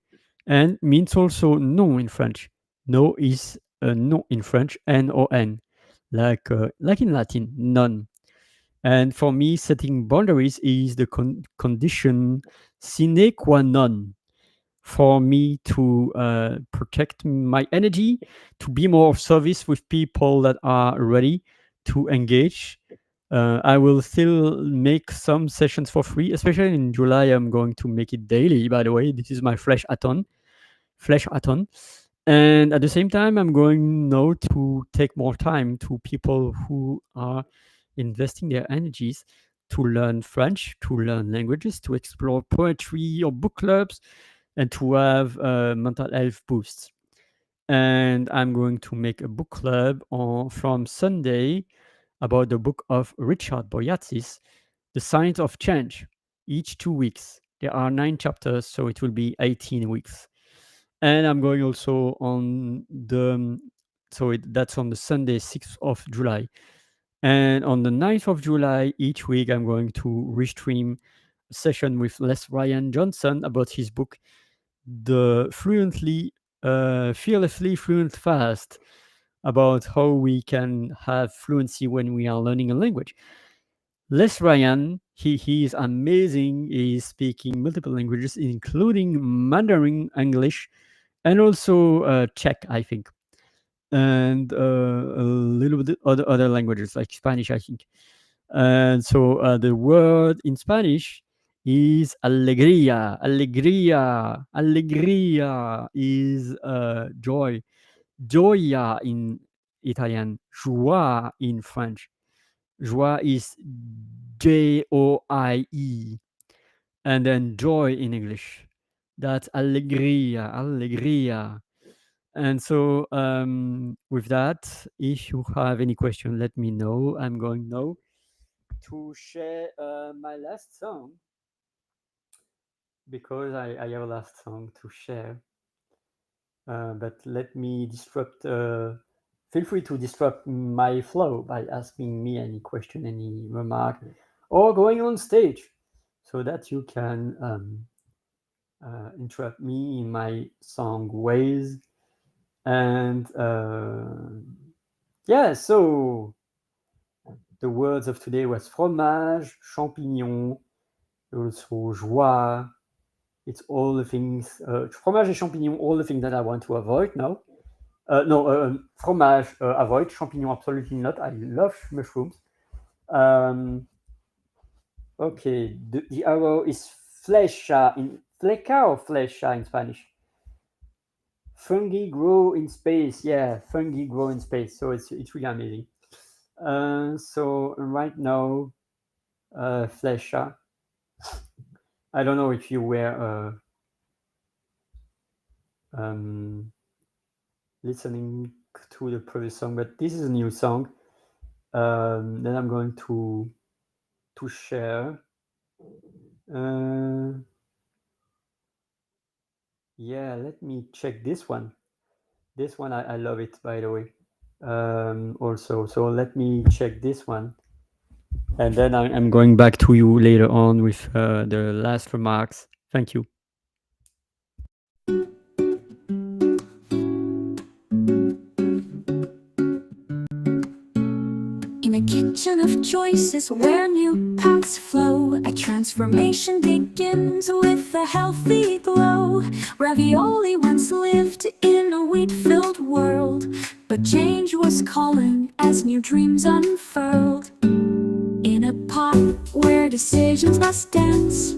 and means also no in French. No is no in French, NON, like in Latin, none. And for me, setting boundaries is the condition sine qua non for me to protect my energy, to be more of service with people that are ready to engage. I will still make some sessions for free, especially in July. I'm going to make it daily, by the way. This is my FLECHathon. And at the same time, I'm going now to take more time to people who are investing their energies to learn French, to learn languages, to explore poetry or book clubs, and to have mental health boosts. And I'm going to make a book club from Sunday about the book of Richard Boyatzis, The Science of Change, each 2 weeks. There are 9 chapters, so it will be 18 weeks. And I'm going also on that's on the Sunday, 6th of July. And on the 9th of July, each week, I'm going to restream a session with Les Ryan Johnson about his book, The Fearlessly Fluent Fast, about how we can have fluency when we are learning a language. Les Ryan, he is amazing. He's speaking multiple languages, including Mandarin, English, and also Czech, I think, and a little bit other languages like Spanish, I think. And so the word in Spanish is alegría. Alegría is joy. Gioia in Italian. Joie in French. Joie is Joie. And then joy in English. That's alegría. And so with that, if you have any question, let me know. I'm going now to share my last song because I have a last song to share. But let me disrupt. Feel free to disrupt my flow by asking me any question, any remark, or going on stage so that you can interrupt me in my song ways. And yeah, so the words of today was fromage, champignon, also joie. It's all the things, fromage et champignon, all the things that I want to avoid now. No, fromage, avoid, champignon, absolutely not. I love mushrooms. Okay, the arrow is flecha or flecha in Spanish? Fungi grow in space. Yeah, fungi grow in space. So it's really amazing. So right now, flecha. I don't know if you were listening to the previous song, but this is a new song. Then I'm going to share. Yeah, let me check this one. This one, I love it, by the way. Also, so let me check this one. And then I'm going back to you later on with the last remarks. Thank you. In a kitchen of choices where new paths flow, a transformation begins with a healthy glow. Ravioli once lived in a wheat-filled world, but change was calling as new dreams unfurled. In a pot where decisions must dance,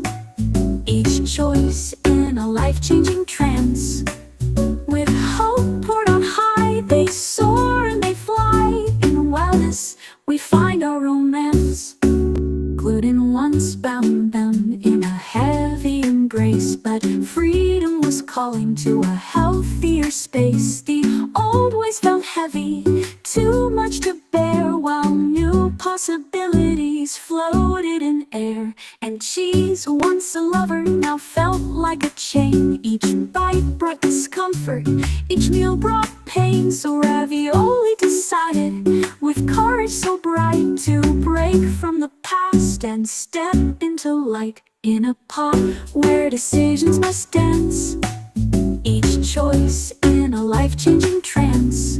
each choice in a life-changing trance. With hope poured on high, they soar and they fly. In wildness, we find our romance. Gluten once bound them in a heavy embrace, but freedom was calling to a healthier space. The old ways felt heavy, too much to bear, while new possibilities floated in air. And cheese, once a lover, now felt like a chain. Each bite brought discomfort, each meal brought pain. So ravioli decided, with courage so bright, to break from the past and step into light. In a pot where decisions must dance, each choice in a life-changing trance.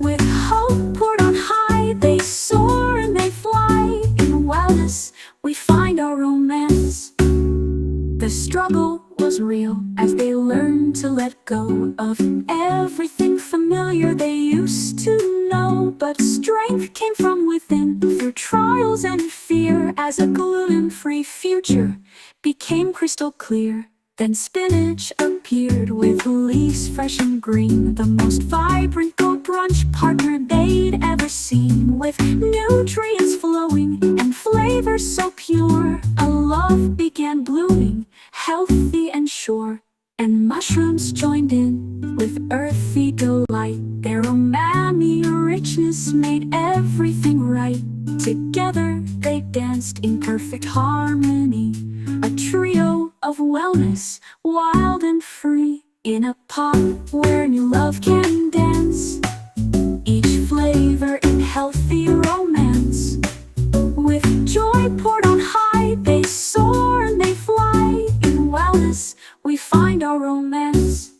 With hope poured on high, they soar and they fly. In wildness, we find our romance. The struggle was real as they learned to let go of everything familiar they used to know. But strength came from within through trials and fear, as a gluten-free future became crystal clear. Then spinach appeared with leaves fresh and green, the most vibrant go-brunch partner they'd ever seen. With nutrients flowing and flavors so pure, a love began blooming, healthy and sure. And mushrooms joined in with earthy delight. Their umami richness made everything right. Together they danced in perfect harmony, a trio of wellness, wild and free. In a pot where new love can dance, each flavor in healthy romance. With joy poured on high, they soar and they fly. In wellness, we find our romance.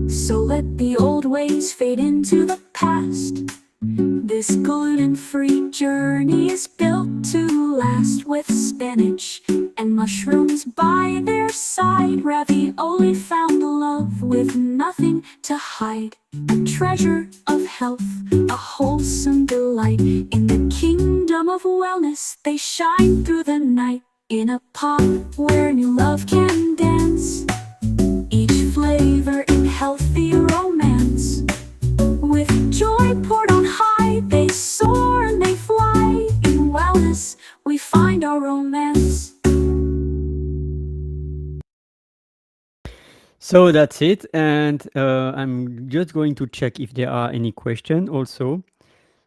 So let the old ways fade into the past. This gluten-free journey is built to last. With spinach and mushrooms by their side, ravioli found love with nothing to hide. A treasure of health, a wholesome delight. In the kingdom of wellness, they shine through the night. In a pot where new love can dance, each flavor in healthy romance. With joy poured on high, they soar and they fly. In wellness, we find our romance. So that's it, and I'm just going to check if there are any questions also.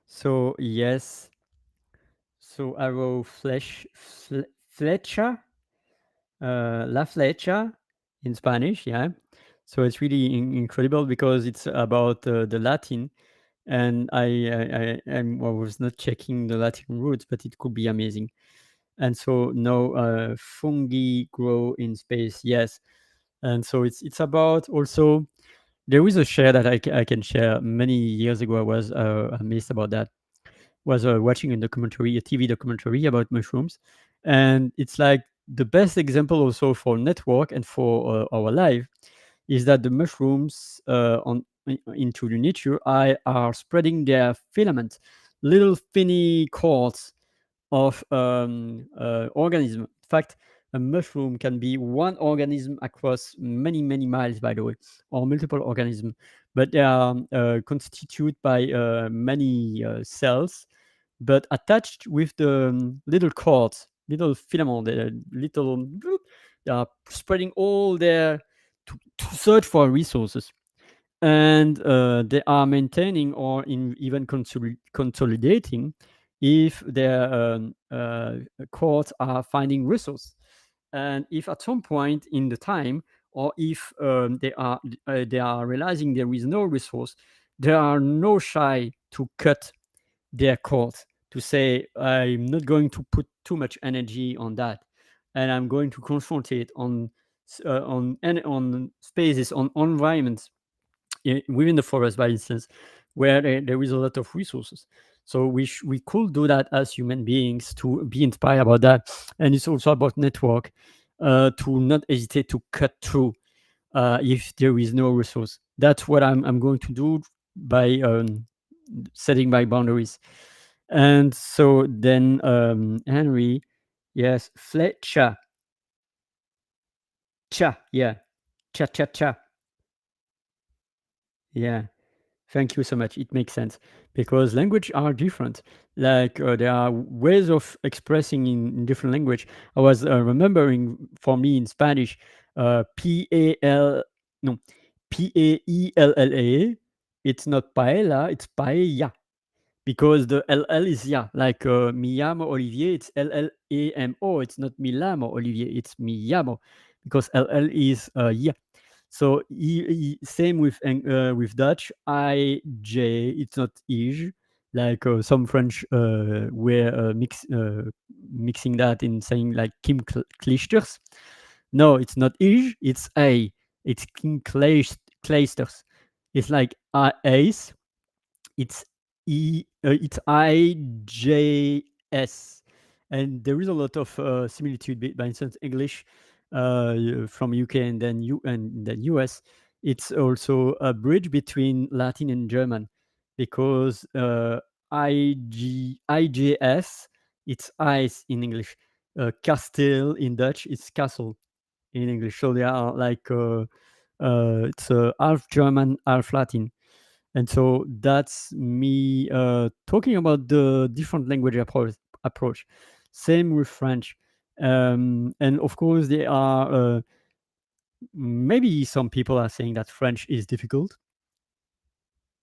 So yes, so arrow flecha, la flecha in Spanish, yeah. So it's really incredible because it's about the Latin, and I was not checking the Latin roots, but it could be amazing. And so no, fungi grow in space, yes. And so it's about also, there is a share that I can share. Many years ago I was amazed about that. Was watching a documentary, a TV documentary about mushrooms, and it's like the best example also for network and for our life is that the mushrooms into the nature are spreading their filaments, little tiny cords of organism. In fact, a mushroom can be one organism across many miles, by the way, or multiple organisms, but they are constituted by many cells, but attached with the little cords, little filament, little, they are spreading all their to search for resources, and they are maintaining or even consolidating if their cords are finding resource. And if at some point in the time or if they are realizing there is no resource, they are no shy to cut their cords, to say, I'm not going to put too much energy on that, and I'm going to concentrate on on spaces, on environments within the forest, by instance, where there is a lot of resources. So we could do that as human beings, to be inspired about that. And it's also about network, to not hesitate to cut through if there is no resource. That's what I'm going to do by setting my boundaries. And so then, Henry, yes, flecha, cha, yeah, cha cha cha, yeah. Thank you so much. It makes sense because language are different. Like there are ways of expressing in different language. I was remembering for me in Spanish, P A L no Paella. It's not paella, it's paella because the LL is ya. Like mi llamo Olivier, it's LLAMO. It's not mi llamo Olivier, it's mi llamo because LL is ya. So same with Dutch. IJ, it's not ij, like some French were mixing that in saying like Kim Kleisters. No, it's not ij, it's a. It's Kim Kleisters. It's like ace. It's it's IJS, and there is a lot of similitude. By instance, English from UK and then US, it's also a bridge between Latin and German, because IJS, it's ice in English, Kasteel in Dutch, it's castle in English. So they are like it's half German, half Latin. And so that's me talking about the different language approach. Same with French. And of course, there are maybe some people are saying that French is difficult.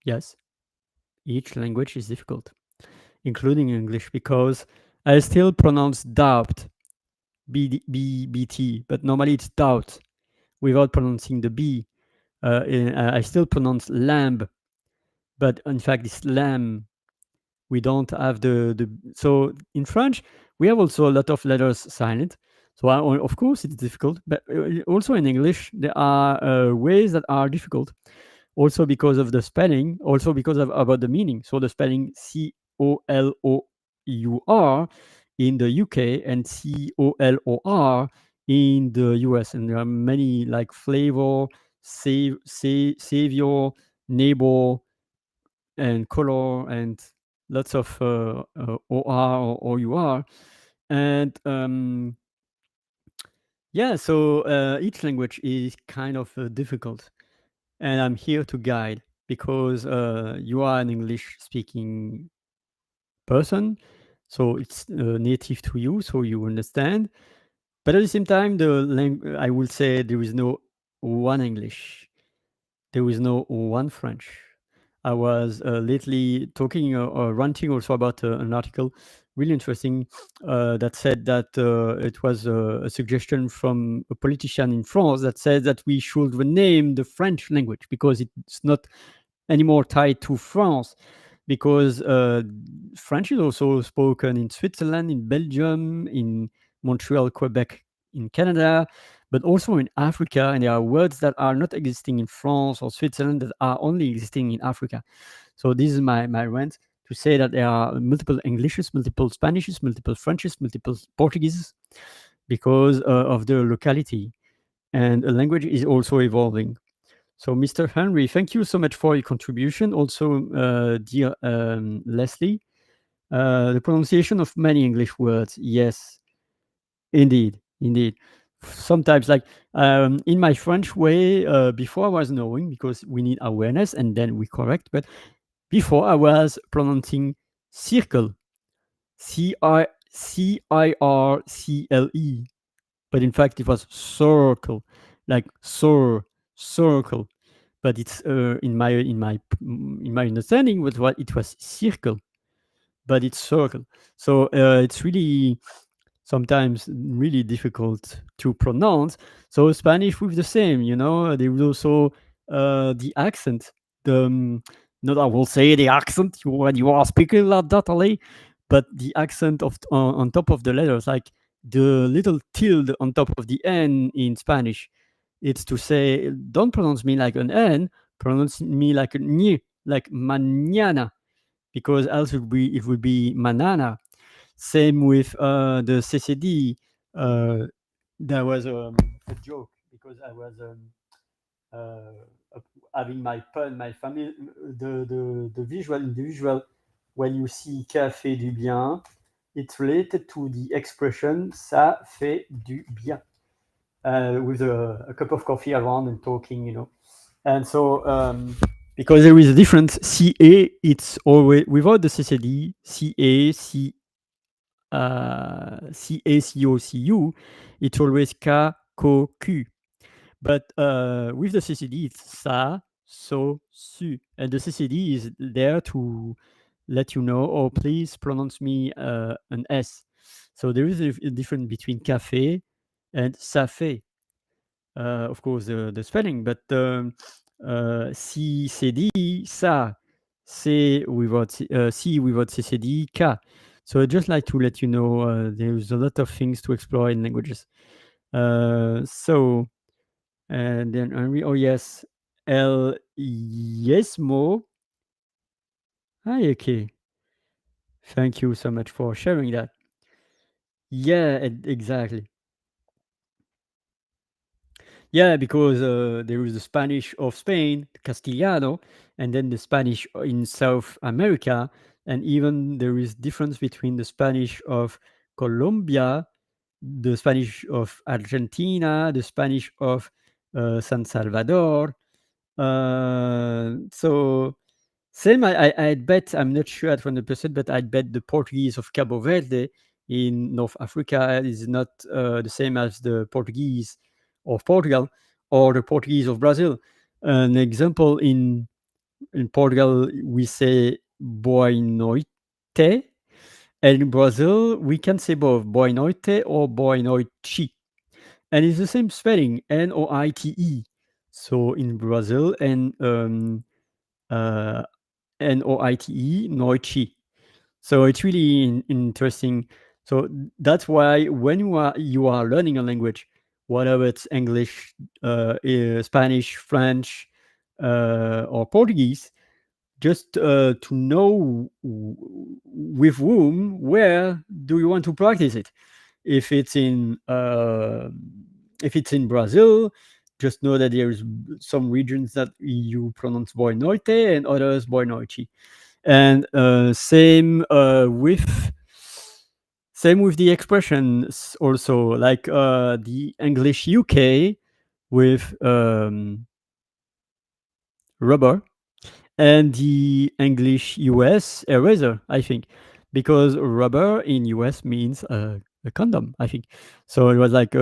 Yes, each language is difficult, including English, because I still pronounce doubt, BT, but normally it's doubt without pronouncing the B. I still pronounce lamb, but in fact it's lamb. We don't have the so in French we have also a lot of letters silent. So of course it's difficult, but also in English there are ways that are difficult. Also because of the spelling, also because of about the meaning. So the spelling COLOUR in the UK and COLOR in the US, and there are many like flavor, savior, neighbor, and color, and lots of OR or OUR. And yeah, so each language is kind of difficult. And I'm here to guide because you are an English speaking person. So it's native to you, so you understand. But at the same time, I will say there is no one English. There is no one French. I was lately talking or ranting also about an article, really interesting, that said that it was a suggestion from a politician in France that said that we should rename the French language because it's not anymore tied to France, because French is also spoken in Switzerland, in Belgium, in Montreal, Quebec, in Canada, but also in Africa. And there are words that are not existing in France or Switzerland that are only existing in Africa. So this is my rant to say that there are multiple Englishes, multiple Spanishes, multiple Frenches, multiple Portugueses, because of the locality. And a language is also evolving. So, Mr. Henry, thank you so much for your contribution. Also, dear Leslie, the pronunciation of many English words. Yes, indeed. Sometimes, like in my French way, before I was knowing, because we need awareness and then we correct, but before I was pronouncing circle, CIRCLE, but in fact it was circle, like circle. But it's in my understanding was what it was circle, but it's circle. So it's really sometimes really difficult to pronounce. So Spanish with the same, there is also the accent. The not I will say the accent when you are speaking like that, Ali, but the accent of on top of the letters, like the little tilde on top of the N in Spanish. It's to say, don't pronounce me like an N, pronounce me like a N, like mañana, because else it would be manana. Same with the CCD. There was a joke because I was uh, having my pun, my family, the visual when you see café du bien, it's related to the expression ça fait du bien, with a cup of coffee around and talking. And so, because there is a difference, CA, it's always without the CCD, CA, CACOCU, it's always K, CO, Q. But with the CCD, it's sa, so, su. And the CCD is there to let you know, oh, please pronounce me an S. So there is a difference between café and ça fait. Of course, the spelling, but CCD, ça, C without C without CCD, K. So I'd just like to let you know there's a lot of things to explore in languages. So, and then Henry, oh yes, El Yesmo. Hi, okay. Thank you so much for sharing that. Yeah, exactly. Yeah, because there is the Spanish of Spain, Castellano, and then the Spanish in South America, and even there is difference between the Spanish of Colombia, the Spanish of Argentina, the Spanish of San Salvador. So same, I'd bet, I'm not sure at 100%, but I'd bet the Portuguese of Cabo Verde in North Africa is not the same as the Portuguese of Portugal or the Portuguese of Brazil. An example, in Portugal, we say boa noite, and in Brazil, we can say both boa noite or boa noite. And it's the same spelling, Noite. So in Brazil, and uh, Noite, noite. So it's really interesting. So that's why when you are learning a language, whether it's English, Spanish, French, or Portuguese, just to know with whom, where do you want to practice it. If it's in Brazil, just know that there's some regions that you pronounce boa noite and others boa noite. And same with the expressions also, like the English UK with rubber, and the English US eraser, I think, because rubber in US means a condom, I think. So it was like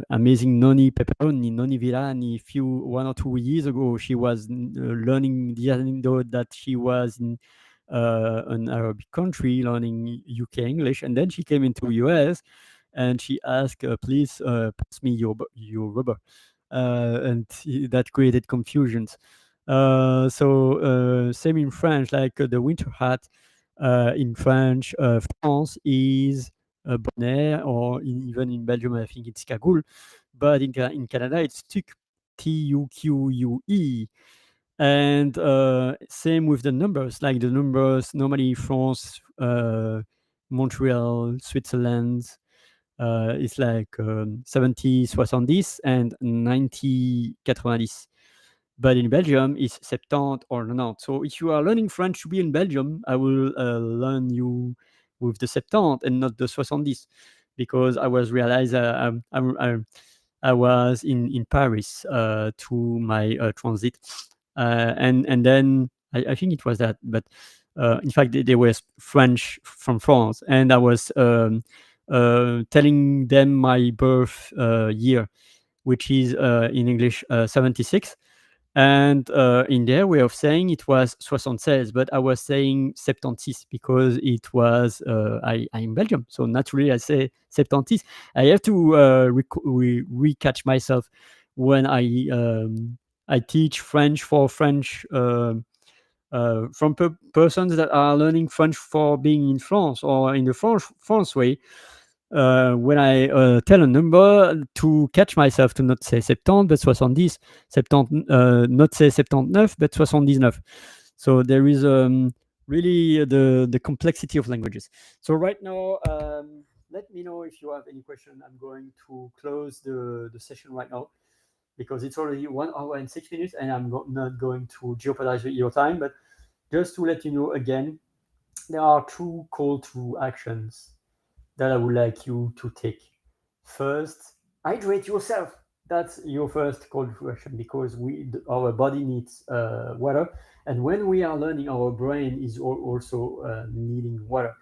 amazing Noni Pepperoni, Noni Virani, 1 or 2 years ago. She was learning the anecdote that she was in an Arabic country learning UK English, and then she came into US and she asked, please pass me your rubber. And that created confusions. So same in French, like the winter hat in French, France is bonnet, or even in Belgium, I think it's cagoule, but in Canada, it's tuque, Tuque. And same with the numbers, like the numbers normally France, Montreal, Switzerland, it's like 70, 70, and 90, 90. But in Belgium, it's 70 or 90. So if you are learning French to be in Belgium, I will learn you with the 70 and not the 70, because I was realized I was in Paris to my transit, and then I think it was that, but in fact they were French from France, and I was telling them my birth year, which is in English 76. And in their way of saying it was 76, but I was saying 76 because it was I'm in Belgium, so naturally I say 76. I have to re-catch myself when I teach French for French from persons that are learning French for being in France or in the France way. When I tell a number, to catch myself to not say 70 but 70, 70 not say 79 but 79. So there is really the complexity of languages. So right now, let me know if you have any question. I'm going to close the session right now because it's already 1 hour and 6 minutes, and I'm not going to jeopardize your time. But just to let you know again, there are 2 call to actions that I would like you to take. First, hydrate yourself. That's your first call to action because our body needs water, and when we are learning, our brain is also needing water,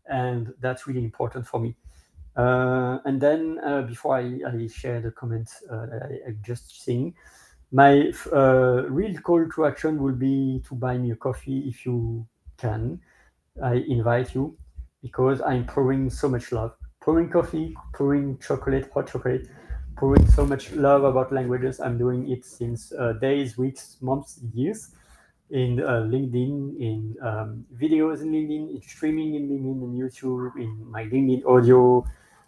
and that's really important for me. And then before I share the comments that I just seen, my real call to action will be to buy me a coffee if you can. I invite you because I'm pouring so much love. Pouring coffee, pouring chocolate, hot chocolate, pouring so much love about languages. I'm doing it since days, weeks, months, years in LinkedIn, in videos in LinkedIn, in streaming in LinkedIn, in YouTube, in my LinkedIn audio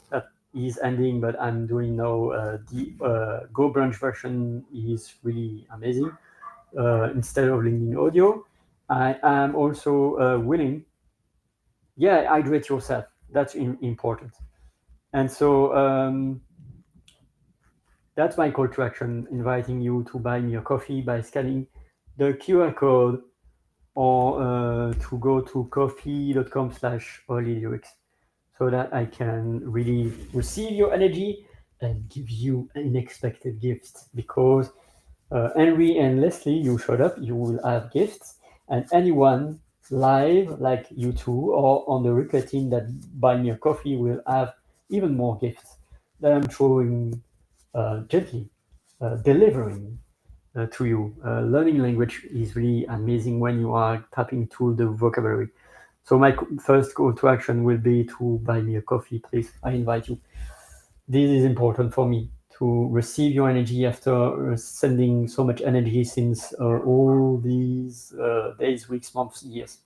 that is ending, but I'm doing now the Go Branch version is really amazing. Instead of LinkedIn audio, I am also willing hydrate yourself. That's important. And so that's my call to action, inviting you to buy me a coffee by scanning the QR code or to go to coffee.com/holylyrics so that I can really receive your energy and give you unexpected gifts. Because Henry and Leslie, you showed up, you will have gifts, and anyone live like you two or on the replay team that buy me a coffee will have even more gifts that I'm throwing gently, delivering to you. Learning language is really amazing when you are tapping to the vocabulary. So my first call to action will be to buy me a coffee, please. I invite you. This is important for me to receive your energy after sending so much energy since all these days, weeks, months, years.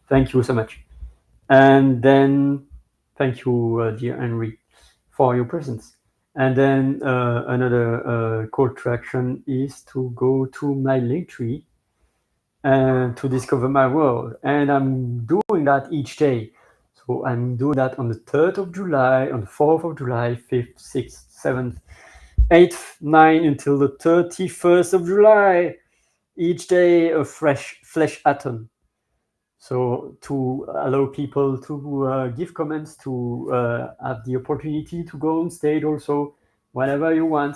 Thank you so much. And then thank you, dear Henry, for your presence. And then another call to action is to go to my link tree and to discover my world. And I'm doing that each day. So I'm doing that on the 3rd of July, on the 4th of July, 5th, 6th, 7th, 8th, 9th, until the 31st of July. Each day a fresh FLECHathon. So to allow people to give comments, to have the opportunity to go on stage also whenever you want.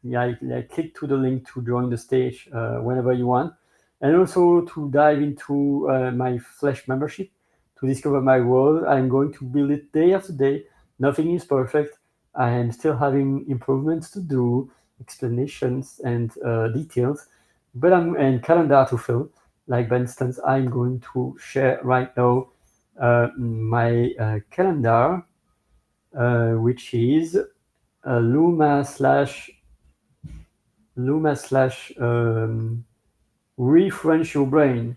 Click to the link to join the stage whenever you want. And also to dive into my Flesh membership to discover my world. I'm going to build it day after day. Nothing is perfect. I am still having improvements to do, explanations and details, and calendar to fill. Like, for instance, I'm going to share right now my calendar, which is Luma slash refresh your brain.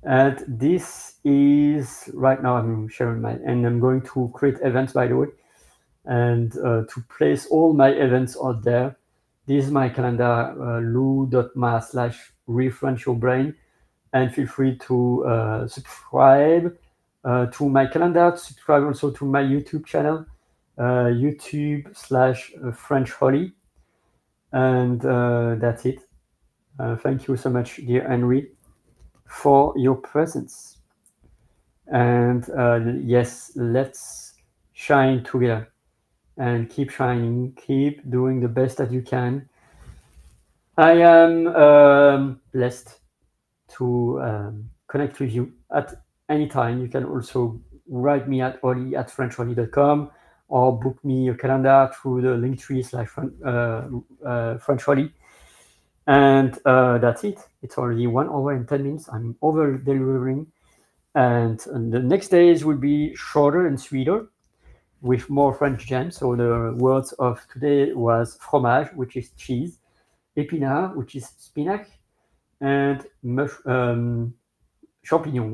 And this is right now I'm sharing and I'm going to create events, by the way, and to place all my events out there. This is my calendar, lou.ma/refrenchyourbrain. And feel free to subscribe to my calendar, subscribe also to my YouTube channel, YouTube/FrenchHolly. And that's it. Thank you so much, dear Henry, for your presence. And yes, let's shine together and keep shining, keep doing the best that you can. I am blessed to connect with you at any time. You can also write me at oli@frencholi.com or book me a calendar through the link tree /FrenchOli. And that's it. It's already 1 hour and 10 minutes. I'm over delivering. And the next days will be shorter and sweeter with more French gems. So the words of today was fromage, which is cheese, épinard, which is spinach, and champignon, which